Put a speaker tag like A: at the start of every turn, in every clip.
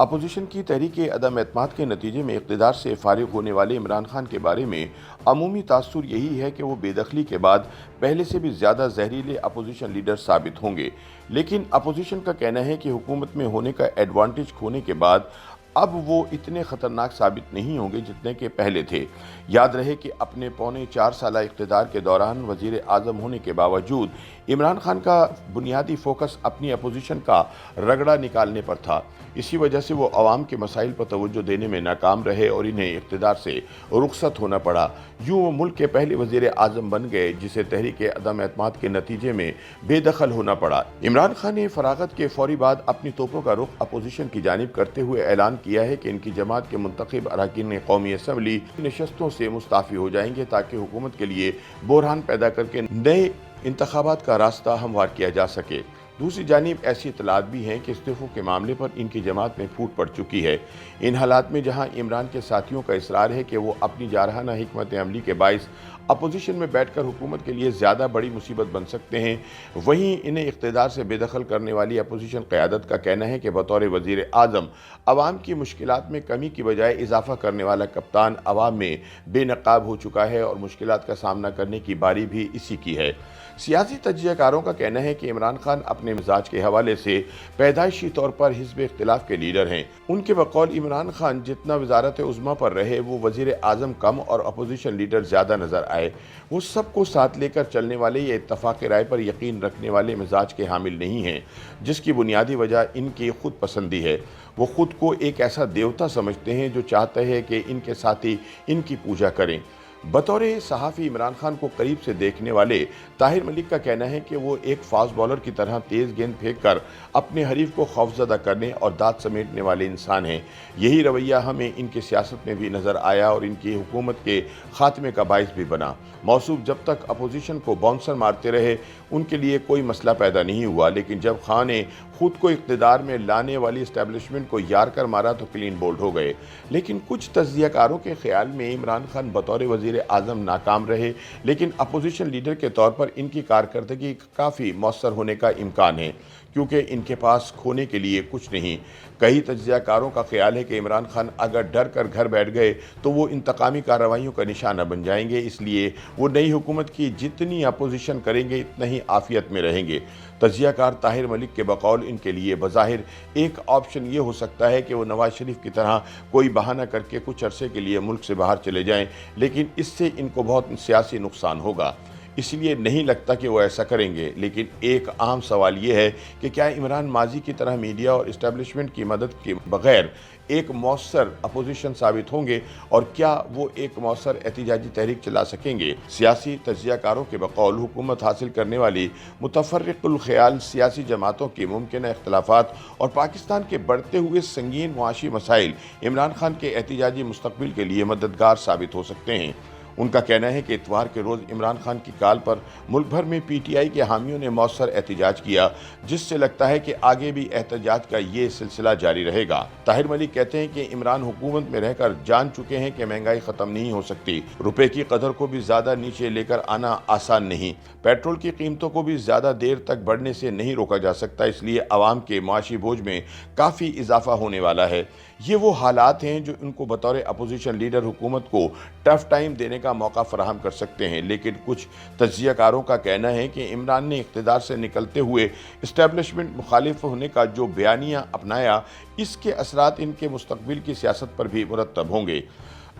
A: Opposition की तहरीक अदम एतमाद के नतीजे में इक़्तिदार से फारिग होने वाले इमरान खान के बारे में अमूमी तासुर यही है कि वो बेदखली के बाद पहले से भी ज़्यादा जहरीले अपोजिशन लीडर साबित होंगे। लेकिन अपोजिशन का कहना है कि हुकूमत में होने का एडवांटेज खोने के बाद अब वो इतने ख़तरनाक साबित नहीं होंगे जितने के पहले थे। याद रहे कि अपने पौने 4 साला इक़्तिदार के दौरान वज़ीर आज़म होने के बावजूद इमरान खान का बुनियादी फोकस अपनी अपोजिशन का रगड़ा निकालने पर था। इसी वजह से वो अवाम के मसाइल पर तवज्जो देने में नाकाम रहे और इन्हें इक़्तिदार से रुखसत होना पड़ा। यूँ वो मुल्क के पहले वज़ीर आज़म बन गए जिसे तहरीक अदम एतमाद के नतीजे में बेदखल होना पड़ा। इमरान खान ने फ़रागत के फौरी बाद अपनी तोपों का रुख अपोजिशन की जानिब करते हुए ऐलान किया है कि इनकी जमात के मुंतखब अरकान कौमी असम्बली नशस्तों से मुस्ताफ़ी हो जाएंगे ताकि हुकूमत के लिए बहरान पैदा करके नए इंतखाबात का रास्ता हमवार किया जा सके। दूसरी जानिब ऐसी इतलात भी हैं कि इस्तीफ़ों के मामले पर इनकी जमात में फूट पड़ चुकी है। इन हालात में जहां इमरान के साथियों का इसरार है कि वो अपनी जारहाना हिकमत अमली के बाइस अपोजिशन में बैठकर हुकूमत के लिए ज़्यादा बड़ी मुसीबत बन सकते हैं, वहीं इन्हें इक़्तिदार से बेदखल करने वाली अपोजिशन क़यादत का कहना है कि बतौर वज़ीर आज़म अवाम की मुश्किलात में कमी की बजाय इजाफ़ा करने वाला कप्तान अवाम में बेनकाब हो चुका है और मुश्किलात का सामना करने की बारी भी इसी की है। सियासी तज्ज़ियाकारों का कहना है कि इमरान खान अपने मिजाज के हवाले से पैदाइशी तौर पर हिज़्ब इख्तिलाफ के लीडर हैं। उनके बकौल इमरान खान जितना वज़ारत उज़्मा पर रहे वो वज़ीर आज़म कम और अपोजिशन लीडर ज़्यादा नज़र आए। वो सबको साथ लेकर चलने वाले या इत्तफ़ाक़ राय पर यकीन रखने वाले मिजाज के हामिल नहीं हैं, जिसकी बुनियादी वजह इनकी खुद पसंदी है। वो खुद को एक ऐसा देवता समझते हैं जो चाहते हैं कि इनके साथी इनकी पूजा करें। बतौर सहाफ़ी इमरान खान को करीब से देखने वाले ताहिर मलिक का कहना है कि वो एक फास्ट बॉलर की तरह तेज़ गेंद फेंक कर अपने हरीफ को खौफज़दा करने और दांत समेटने वाले इंसान हैं। यही रवैया हमें इनकी सियासत में भी नज़र आया और इनकी हुकूमत के ख़ात्मे का बाइस भी बना। मौसूफ जब तक अपोजिशन को बाउंसर मारते रहे उनके लिए कोई मसला पैदा नहीं हुआ, लेकिन जब खान ने खुद को इक़्तिदार में लाने वाली इस्टेब्लिशमेंट को यार कर मारा तो क्लीन बोल्ड हो गए। लेकिन कुछ तज्ज़ियाकारों के ख्याल में इमरान खान बतौर वज़ीर आज़म नाकाम रहे, लेकिन अपोजिशन लीडर के तौर पर इनकी कारकर्दगी काफ़ी मौसर होने का इम्कान है क्योंकि इनके पास खोने के लिए कुछ नहीं। कई तज्ज़ियाकारों का ख्याल है कि इमरान खान अगर डर कर घर बैठ गए तो वो इंतकामी कार्रवाइयों का निशाना बन जाएंगे, इसलिए वो नई हुकूमत की जितनी अपोजिशन करेंगे इतना ही आफियत में रहेंगे। तज्ज़ियाकार ताहिर मलिक के बकौल इनके लिए बज़ाहिर एक ऑप्शन ये हो सकता है कि वो नवाज शरीफ की तरह कोई बहाना करके कुछ अरसे के लिए मुल्क से बाहर चले जाएं, लेकिन इससे इनको बहुत सियासी नुकसान होगा, इसलिए नहीं लगता कि वो ऐसा करेंगे। लेकिन एक अहम सवाल ये है कि क्या इमरान माजी की तरह मीडिया और इस्टेब्लिशमेंट की मदद के बगैर एक मौसर अपोजिशन साबित होंगे और क्या वो एक मौसर एहतिजाजी तहरीक चला सकेंगे। सियासी तज्ज़ियाकारों के बकौल हुकूमत हासिल करने वाली मुतफर्रिकुल ख़याल सियासी जमातों की मुमकिन इख्तलाफात और पाकिस्तान के बढ़ते हुए संगीन मुआशी मसाइल इमरान खान के एहतिजाजी मुस्तक़बिल के लिए मददगार साबित हो सकते हैं। उनका कहना है कि इतवार के रोज़ इमरान खान की काल पर मुल्क भर में पीटीआई के हामियों ने मौसर एहतिजाज किया, जिससे लगता है कि आगे भी एहतजाज का ये सिलसिला जारी रहेगा। ताहिर मलिक कहते हैं कि इमरान हुकूमत में रहकर जान चुके हैं कि महंगाई ख़त्म नहीं हो सकती, रुपए की कदर को भी ज़्यादा नीचे लेकर आना आसान नहीं, पेट्रोल की कीमतों को भी ज़्यादा देर तक बढ़ने से नहीं रोका जा सकता, इसलिए आवाम के माशी बोझ में काफ़ी इजाफा होने वाला है। ये वो हालात हैं जो इनको बतौर अपोजिशन लीडर हुकूमत को टफ टाइम देने का मौका फराहम कर सकते हैं। लेकिन कुछ तज्ज़ियाकारों का कहना है कि इमरान ने इक़्तिदार से निकलते हुए इस्टेब्लिशमेंट मुखालिफ होने का जो बयानिया अपनाया, इसके असरात इनके मुस्तक़बिल की सियासत पर भी मुरतब होंगे।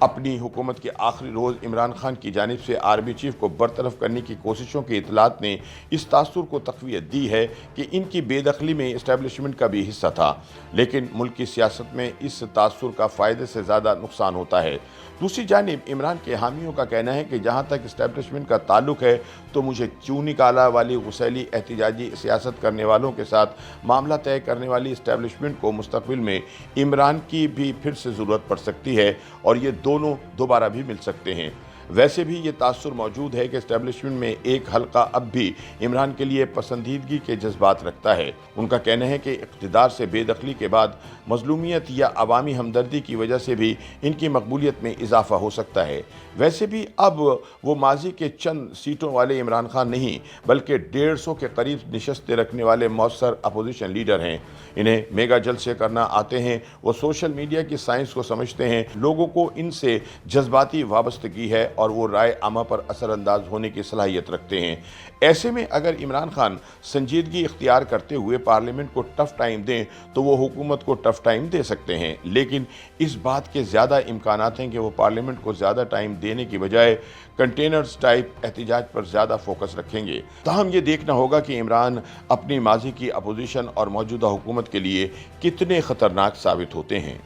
A: अपनी हुकूमत के आखिरी रोज़ इमरान खान की जानिब से आर्मी चीफ को बरतरफ करने की कोशिशों की इतलात ने इस तासुर को तक़वियत दी है कि इनकी बेदखली में इस्टेब्लिशमेंट का भी हिस्सा था, लेकिन मुल्क की सियासत में इस तासुर का फ़ायदे से ज़्यादा नुकसान होता है। दूसरी जानिब इमरान के हामियों का कहना है कि जहाँ तक इस्टेब्लिशमेंट का ताल्लुक है तो मुझे क्यों निकाला वाली गुसैली एहतिजाजी सियासत करने वालों के साथ मामला तय करने वाली इस्टेब्लिशमेंट को मुस्तक़बिल में इमरान की भी फिर से ज़रूरत पड़ सकती है और ये दोनों दोबारा भी मिल सकते हैं। वैसे भी ये तासुर मौजूद है कि एस्टेब्लिशमेंट में एक हल्का अब भी इमरान के लिए पसंदीदगी के जज्बात रखता है। उनका कहना है कि इक़्तिदार से बेदखली के बाद मज़लूमियत या अवामी हमदर्दी की वजह से भी इनकी मकबूलियत में इजाफा हो सकता है। वैसे भी अब वो माजी के चंद सीटों वाले इमरान खान नहीं बल्कि 150 के करीब निशस्तें रखने वाले मौसर अपोजिशन लीडर हैं। इन्हें मेगा जलसे करना आते हैं, वो सोशल मीडिया की साइंस को समझते हैं, लोगों को इनसे जज्बाती वाबस्तगी है और वो राय आमा पर असरअंदाज होने की सलाहियत रखते हैं। ऐसे में अगर इमरान खान संजीदगी इख्तियार करते हुए पार्लियामेंट को टफ टाइम दें तो वो हुकूमत को टफ टाइम दे सकते हैं, लेकिन इस बात के ज़्यादा इम्कानात हैं कि वो पार्लियामेंट को ज़्यादा टाइम देने की बजाय कंटेनर्स टाइप एहतिजाज पर ज़्यादा फोकस रखेंगे। ताहम ये देखना होगा कि इमरान अपनी माजी की अपोजिशन और मौजूदा हुकूमत के लिए कितने ख़तरनाक साबित होते हैं।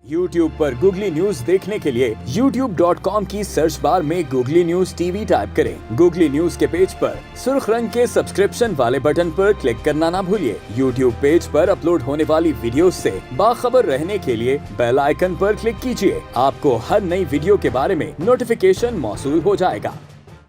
B: YouTube पर गूगली न्यूज देखने के लिए youtube.com की सर्च बार में गूगली न्यूज टीवी टाइप करें। गूगली न्यूज के पेज पर सुर्ख रंग के सब्सक्रिप्शन वाले बटन पर क्लिक करना ना भूलिए। YouTube पेज पर अपलोड होने वाली वीडियोस से बाखबर रहने के लिए बेल आइकन पर क्लिक कीजिए। आपको हर नई वीडियो के बारे में नोटिफिकेशन मौसूल हो जाएगा।